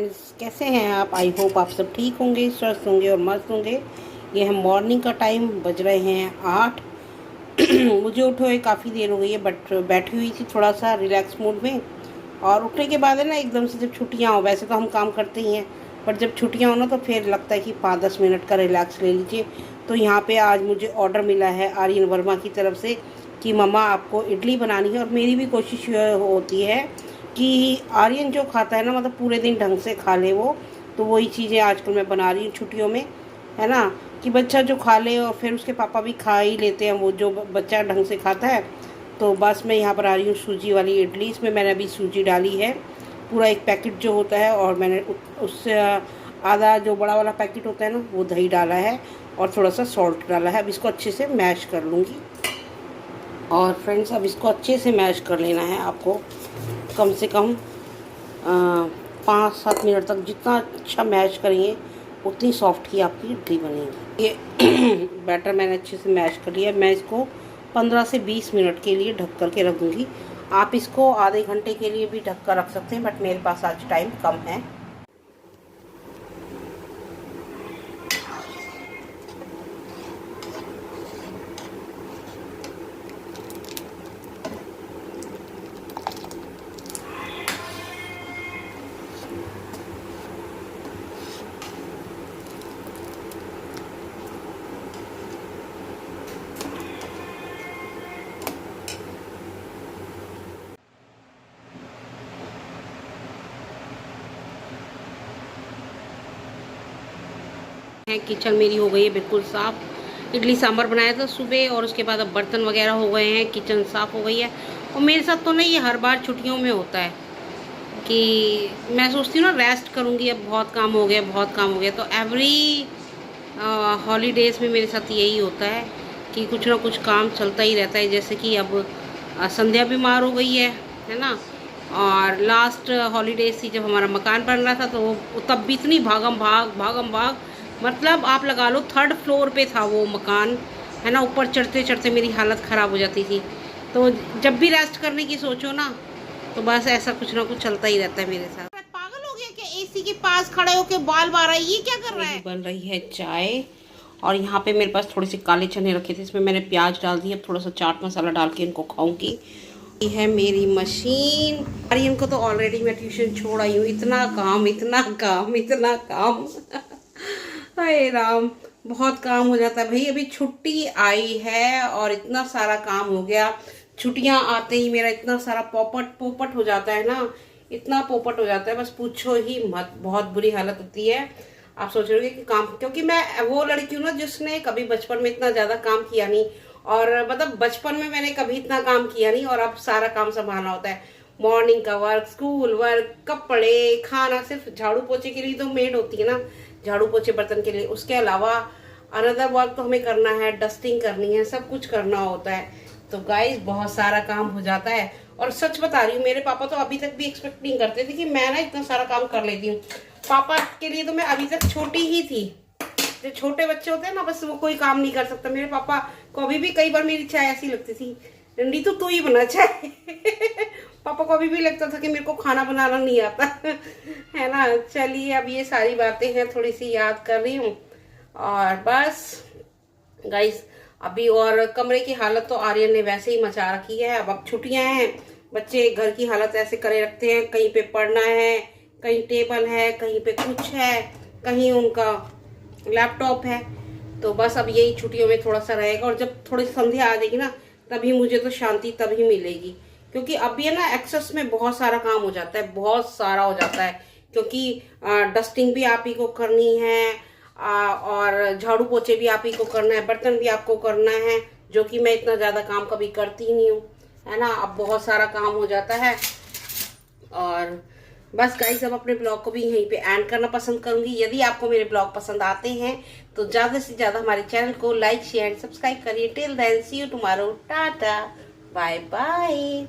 Guys, कैसे हैं आप? आई होप आप सब ठीक होंगे, स्वस्थ होंगे और मस्त होंगे। ये है मॉर्निंग का टाइम, बज रहे हैं 8। मुझे उठे हुए काफ़ी देर हो गई है, बट बैठी हुई थी थोड़ा सा रिलैक्स मूड में। और उठने के बाद है ना, एकदम से जब छुट्टियां हो, वैसे तो हम काम करते ही हैं, बट जब छुट्टियां हो ना तो फिर लगता है कि 5-10 मिनट का रिलैक्स ले लीजिए। तो यहाँ पे आज मुझे ऑर्डर मिला है आर्यन वर्मा की तरफ से कि मम्मा आपको इडली बनानी है। और मेरी भी कोशिश होती है कि आर्यन जो खाता है ना, मतलब पूरे दिन ढंग से खा ले वो। तो वही चीज़ें आजकल मैं बना रही हूँ छुट्टियों में, है ना, कि बच्चा जो खा ले और फिर उसके पापा भी खा ही लेते हैं वो, जो बच्चा ढंग से खाता है। तो बस मैं यहाँ पर आ रही हूँ सूजी वाली इडली। इसमें मैंने अभी सूजी डाली है, पूरा एक पैकेट जो होता है, और मैंने उससे आधा जो बड़ा वाला पैकेट होता है ना, वो दही डाला है और थोड़ा सा सॉल्ट डाला है। अब इसको अच्छे से मैश कर लूँगी। और फ्रेंड्स, अब इसको अच्छे से मैश कर लेना है आपको, कम से कम 5-7 मिनट तक। जितना अच्छा मैश करेंगे उतनी सॉफ्ट ही आपकी इडली बनेगी। ये बैटर मैंने अच्छे से मैश कर लिया। मैं इसको 15 से 20 मिनट के लिए ढक कर के रख दूँगी। आप इसको आधे घंटे के लिए भी ढक कर रख सकते हैं, बट मेरे पास आज टाइम कम है। किचन मेरी हो गई है बिल्कुल साफ़। इडली सांभर बनाया था सुबह, और उसके बाद अब बर्तन वगैरह हो गए हैं, किचन साफ़ हो गई है। और मेरे साथ तो नहीं, ये हर बार छुट्टियों में होता है कि मैं सोचती हूँ ना रेस्ट करूँगी, अब बहुत काम हो गया, बहुत काम हो गया। तो एवरी हॉलीडेज़ में मेरे साथ यही होता है कि कुछ ना कुछ काम चलता ही रहता है। जैसे कि अब संध्या बीमार हो गई है ना। और लास्ट हॉलीडेज थी जब हमारा मकान बन रहा था, तो वो तब भी इतनी भागम भाग, मतलब आप लगा लो 3rd फ्लोर पे था वो मकान, है ना। ऊपर चढ़ते चढ़ते मेरी हालत ख़राब हो जाती थी। तो जब भी रेस्ट करने की सोचो ना, तो बस ऐसा कुछ ना कुछ चलता ही रहता है मेरे साथ। पागल हो गया क्या? एसी के पास खड़े होके बाल बार रहा है, ये क्या कर रहा है? बन रही है चाय, और यहाँ पे मेरे पास थोड़े से काले चने रखे थे, इसमें मैंने प्याज डाल दी। अब थोड़ा सा चाट मसाला डाल के इनको खाऊंगी। ये है मेरी मशीन। और इनको तो ऑलरेडी मैं ट्यूशन छोड़ आई हूँ। इतना काम, इतना काम, इतना काम। हाय राम, बहुत काम हो जाता है भाई। अभी छुट्टी आई है और इतना सारा काम हो गया। छुट्टियां आते ही मेरा इतना सारा पोपट हो जाता है ना, इतना पोपट हो जाता है, बस पूछो ही मत। बहुत बुरी हालत होती है। आप सोच रहे हो कि काम, क्योंकि मैं वो लड़की हूँ ना जिसने कभी बचपन में इतना ज़्यादा काम किया नहीं। और मतलब बचपन में मैंने कभी इतना काम किया नहीं, और अब सारा काम संभालना होता है। मॉर्निंग का वर्क, स्कूल वर्क, कपड़े, खाना। सिर्फ झाड़ू पोछे के लिए तो मेड होती है ना, झाड़ू पोछे बर्तन के लिए। उसके अलावा अनदर वर्क तो हमें करना है, डस्टिंग करनी है, सब कुछ करना होता है। तो गाइस, बहुत सारा काम हो जाता है। और सच बता रही हूँ, मेरे पापा तो अभी तक भी एक्सपेक्ट नहीं करते थे कि मैं ना इतना सारा काम कर लेती हूँ। पापा के लिए तो मैं अभी तक छोटी ही थी। जो छोटे बच्चे होते हैं ना, बस वो कोई काम नहीं कर सकता। मेरे पापा को अभी भी कई बार मेरी चाय ऐसी लगती थी, रंडी तो तू ही बना चाय। पापा को अभी भी लगता था कि मेरे को खाना बनाना नहीं आता। है ना। चलिए, अब ये सारी बातें हैं, थोड़ी सी याद कर रही हूँ। और बस गाइस, अभी और कमरे की हालत तो आर्यन ने वैसे ही मचा रखी है। अब छुट्टियां हैं, बच्चे घर की हालत ऐसे करे रखते हैं। कहीं पे पढ़ना है, कहीं टेबल है, कहीं पे कुछ है, कहीं उनका लैपटॉप है। तो बस अब यही छुट्टियों में थोड़ा सा रहेगा। और जब थोड़ी संध्या आ जाएगी ना, तभी मुझे तो शांति तभी मिलेगी। क्योंकि अब ये ना एक्सेस में बहुत सारा काम हो जाता है, बहुत सारा हो जाता है। क्योंकि डस्टिंग भी आप ही को करनी है, और झाड़ू पोछे भी आप ही को करना है, बर्तन भी आपको करना है, जो कि मैं इतना ज़्यादा काम कभी करती नहीं हूँ, है ना। अब बहुत सारा काम हो जाता है। और बस गाइस, अब अपने ब्लॉग को भी यहीं पे एंड करना पसंद करूंगी। यदि आपको मेरे ब्लॉग पसंद आते हैं तो ज़्यादा से ज़्यादा हमारे चैनल को लाइक, शेयर एंड सब्सक्राइब करिए। Till then, see you tomorrow. Tata, bye bye.